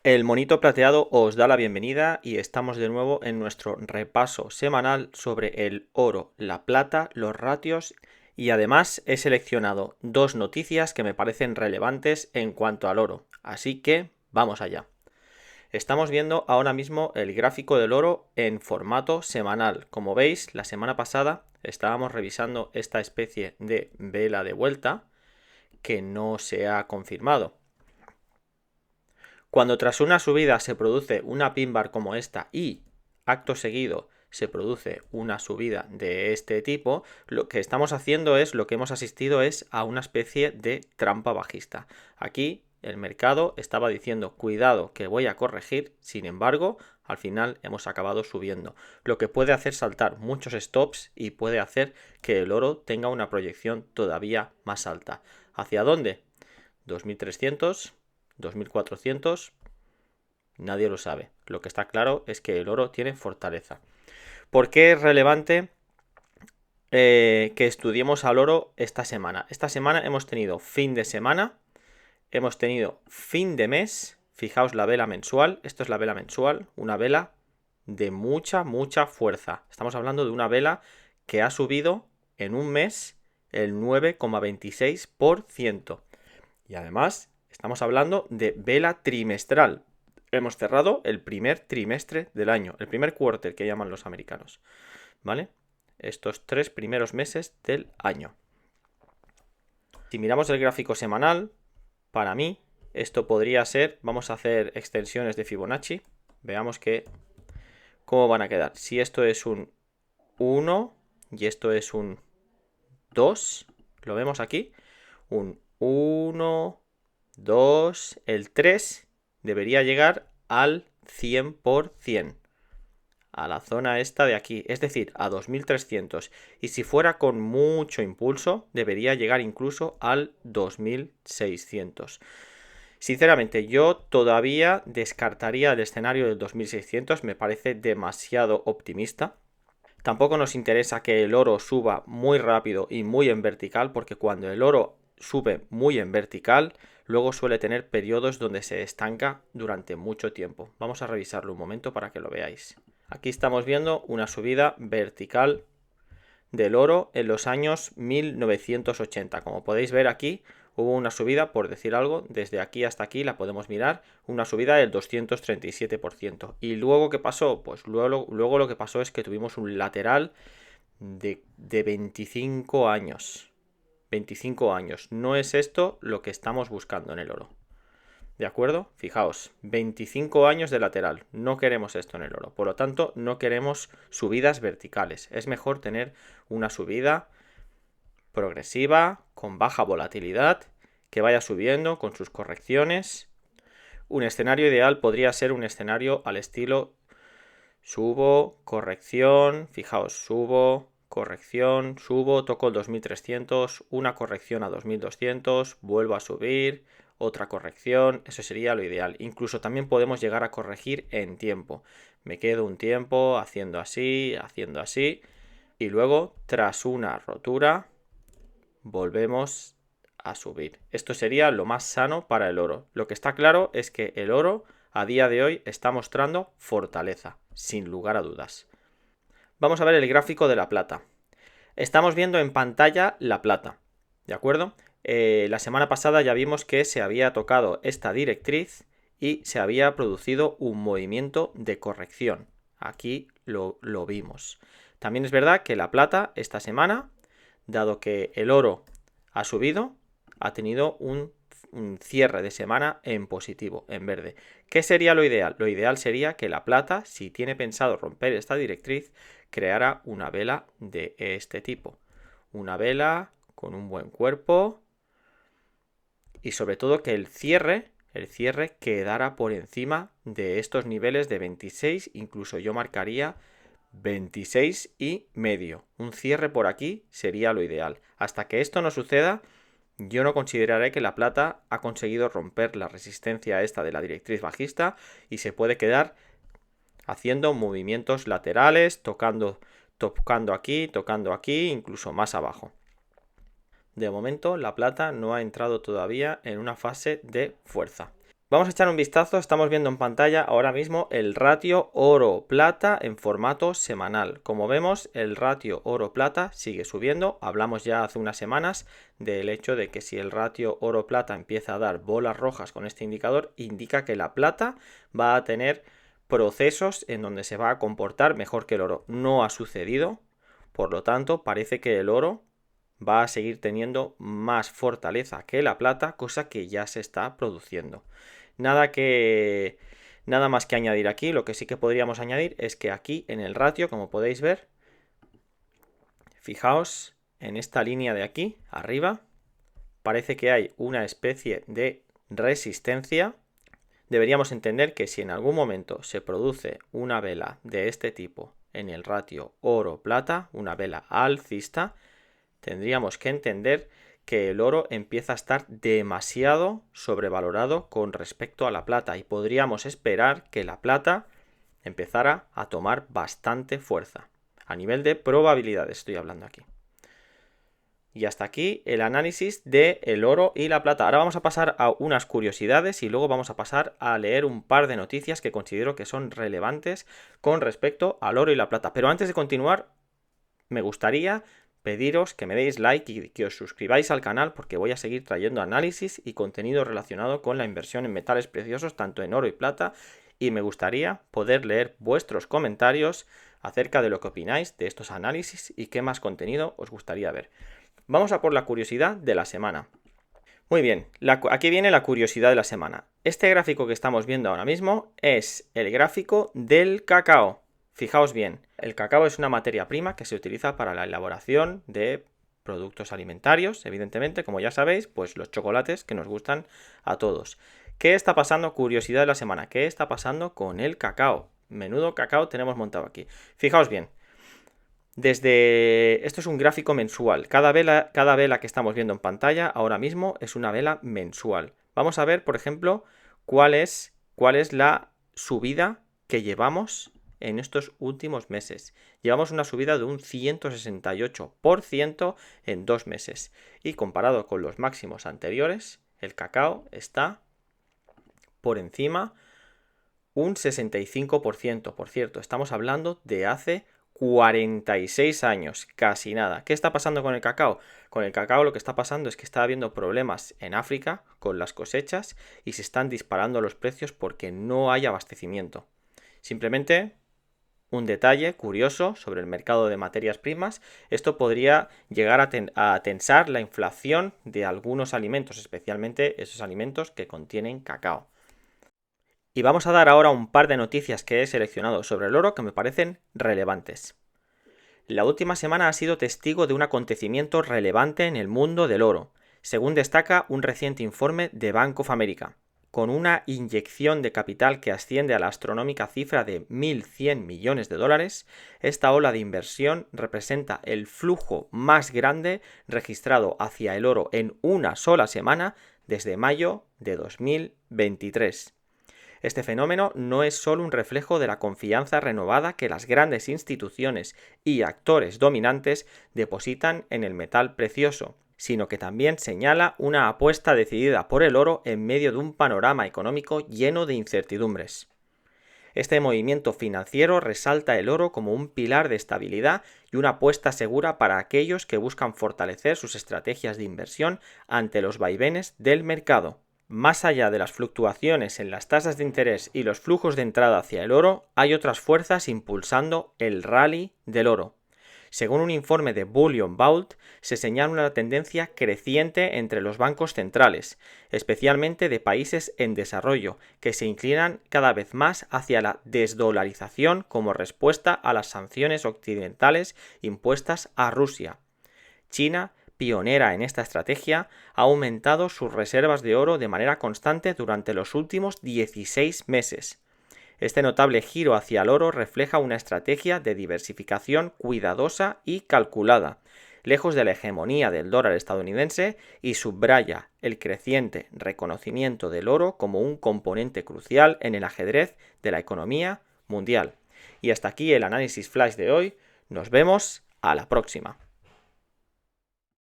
El monito plateado os da la bienvenida y estamos de nuevo en nuestro repaso semanal sobre el oro, la plata, los ratios y además he seleccionado dos noticias que me parecen relevantes en cuanto al oro. Así que vamos allá. Estamos viendo ahora mismo el gráfico del oro en formato semanal. Como veis, la semana pasada estábamos revisando esta especie de vela de vuelta que no se ha confirmado. Cuando tras una subida se produce una pin bar como esta y acto seguido se produce una subida de este tipo, lo que estamos haciendo es, lo que hemos asistido es a una especie de trampa bajista. Aquí el mercado estaba diciendo cuidado que voy a corregir, sin embargo al final hemos acabado subiendo, lo que puede hacer saltar muchos stops y puede hacer que el oro tenga una proyección todavía más alta. ¿Hacia dónde? 2300, 2400, nadie lo sabe. Lo que está claro es que el oro tiene fortaleza. ¿Por qué es relevante que estudiemos al oro esta semana? Esta semana hemos tenido fin de semana, hemos tenido fin de mes. Fijaos la vela mensual, esto es la vela mensual, una vela de mucha fuerza. Estamos hablando de una vela que ha subido en un mes el 9,26%. Y además estamos hablando de vela trimestral. Hemos cerrado el primer trimestre del año, el primer quarter que llaman los americanos, ¿vale? Estos 3 primeros meses del año. Si miramos el gráfico semanal, para mí esto podría ser, vamos a hacer extensiones de Fibonacci, veamos cómo van a quedar. Si esto es un 1 y esto es un 2, lo vemos aquí, un 1, 2, el 3 debería llegar al 100%, a la zona esta de aquí, es decir, a 2300. Y si fuera con mucho impulso, debería llegar incluso al 2600. Sinceramente, yo todavía descartaría el escenario del 2600, me parece demasiado optimista. Tampoco nos interesa que el oro suba muy rápido y muy en vertical, porque cuando el oro sube muy en vertical, luego suele tener periodos donde se estanca durante mucho tiempo. Vamos a revisarlo un momento para que lo veáis. Aquí estamos viendo una subida vertical del oro en los años 1980. Como podéis ver aquí, hubo una subida, por decir algo, desde aquí hasta aquí la podemos mirar, una subida del 237%. ¿Y luego qué pasó? Pues luego lo que pasó es que tuvimos un lateral de 25 años. 25 años. No es esto lo que estamos buscando en el oro. ¿De acuerdo? Fijaos, 25 años de lateral. No queremos esto en el oro. Por lo tanto, no queremos subidas verticales. Es mejor tener una subida progresiva, con baja volatilidad, que vaya subiendo con sus correcciones. Un escenario ideal podría ser un escenario al estilo subo, corrección, fijaos, subo, corrección, subo, toco el 2300, una corrección a 2200, vuelvo a subir, otra corrección, eso sería lo ideal. Incluso también podemos llegar a corregir en tiempo. Me quedo un tiempo haciendo así y luego tras una rotura volvemos a subir. Esto sería lo más sano para el oro. Lo que está claro es que el oro a día de hoy está mostrando fortaleza, sin lugar a dudas. Vamos a ver el gráfico de la plata. Estamos viendo en pantalla la plata, ¿de acuerdo? La semana pasada ya vimos que se había tocado esta directriz y se había producido un movimiento de corrección. Aquí lo vimos. También es verdad que la plata esta semana, dado que el oro ha subido, ha tenido un cierre de semana en positivo, en verde. ¿Qué sería lo ideal? Lo ideal sería que la plata, si tiene pensado romper esta directriz, creara una vela de este tipo. Una vela con un buen cuerpo y sobre todo que el cierre quedara por encima de estos niveles de 26, incluso yo marcaría 26 y medio. Un cierre por aquí sería lo ideal. Hasta que esto no suceda, yo no consideraré que la plata ha conseguido romper la resistencia esta de la directriz bajista y se puede quedar haciendo movimientos laterales, tocando aquí, incluso más abajo. De momento la plata no ha entrado todavía en una fase de fuerza. Vamos a echar un vistazo, estamos viendo en pantalla ahora mismo el ratio oro-plata en formato semanal. Como vemos, el ratio oro-plata sigue subiendo. Hablamos ya hace unas semanas del hecho de que si el ratio oro-plata empieza a dar bolas rojas con este indicador, indica que la plata va a tener procesos en donde se va a comportar mejor que el oro. No ha sucedido, por lo tanto, parece que el oro va a seguir teniendo más fortaleza que la plata, cosa que ya se está produciendo. Nada más que añadir aquí. Lo que sí que podríamos añadir es que aquí en el ratio, como podéis ver, fijaos en esta línea de aquí arriba, parece que hay una especie de resistencia. Deberíamos entender que si en algún momento se produce una vela de este tipo en el ratio oro-plata, una vela alcista, tendríamos que entender que el oro empieza a estar demasiado sobrevalorado con respecto a la plata y podríamos esperar que la plata empezara a tomar bastante fuerza. A nivel de probabilidades estoy hablando aquí. Y hasta aquí el análisis del oro y la plata. Ahora vamos a pasar a unas curiosidades y luego vamos a pasar a leer un par de noticias que considero que son relevantes con respecto al oro y la plata. Pero antes de continuar, me gustaría pediros que me deis like y que os suscribáis al canal porque voy a seguir trayendo análisis y contenido relacionado con la inversión en metales preciosos, tanto en oro y plata, y me gustaría poder leer vuestros comentarios acerca de lo que opináis de estos análisis y qué más contenido os gustaría ver. Vamos a por la curiosidad de la semana. Muy bien, aquí viene la curiosidad de la semana. Este gráfico que estamos viendo ahora mismo es el gráfico del cacao. Fijaos bien, el cacao es una materia prima que se utiliza para la elaboración de productos alimentarios, evidentemente, como ya sabéis, pues los chocolates que nos gustan a todos. ¿Qué está pasando? Curiosidad de la semana, ¿qué está pasando con el cacao? Menudo cacao tenemos montado aquí. Fijaos bien, esto es un gráfico mensual. Cada vela que estamos viendo en pantalla ahora mismo es una vela mensual. Vamos a ver, por ejemplo, cuál es la subida que llevamos en estos últimos meses. Llevamos una subida de un 168% en 2 meses. Y comparado con los máximos anteriores, el cacao está por encima un 65%. Por cierto, estamos hablando de hace 46 años, casi nada. ¿Qué está pasando con el cacao? Con el cacao lo que está pasando es que está habiendo problemas en África con las cosechas y se están disparando los precios porque no hay abastecimiento. Simplemente un detalle curioso sobre el mercado de materias primas. Esto podría llegar a tensar la inflación de algunos alimentos, especialmente esos alimentos que contienen cacao. Y vamos a dar ahora un par de noticias que he seleccionado sobre el oro que me parecen relevantes. La última semana ha sido testigo de un acontecimiento relevante en el mundo del oro, según destaca un reciente informe de Bank of America. Con una inyección de capital que asciende a la astronómica cifra de 1.100 millones de dólares, esta ola de inversión representa el flujo más grande registrado hacia el oro en una sola semana desde mayo de 2023. Este fenómeno no es solo un reflejo de la confianza renovada que las grandes instituciones y actores dominantes depositan en el metal precioso, sino que también señala una apuesta decidida por el oro en medio de un panorama económico lleno de incertidumbres. Este movimiento financiero resalta el oro como un pilar de estabilidad y una apuesta segura para aquellos que buscan fortalecer sus estrategias de inversión ante los vaivenes del mercado. Más allá de las fluctuaciones en las tasas de interés y los flujos de entrada hacia el oro, hay otras fuerzas impulsando el rally del oro. Según un informe de Bullion Vault, se señala una tendencia creciente entre los bancos centrales, especialmente de países en desarrollo, que se inclinan cada vez más hacia la desdolarización como respuesta a las sanciones occidentales impuestas a Rusia. China, pionera en esta estrategia, ha aumentado sus reservas de oro de manera constante durante los últimos 16 meses. Este notable giro hacia el oro refleja una estrategia de diversificación cuidadosa y calculada, lejos de la hegemonía del dólar estadounidense, y subraya el creciente reconocimiento del oro como un componente crucial en el ajedrez de la economía mundial. Y hasta aquí el análisis flash de hoy. Nos vemos a la próxima.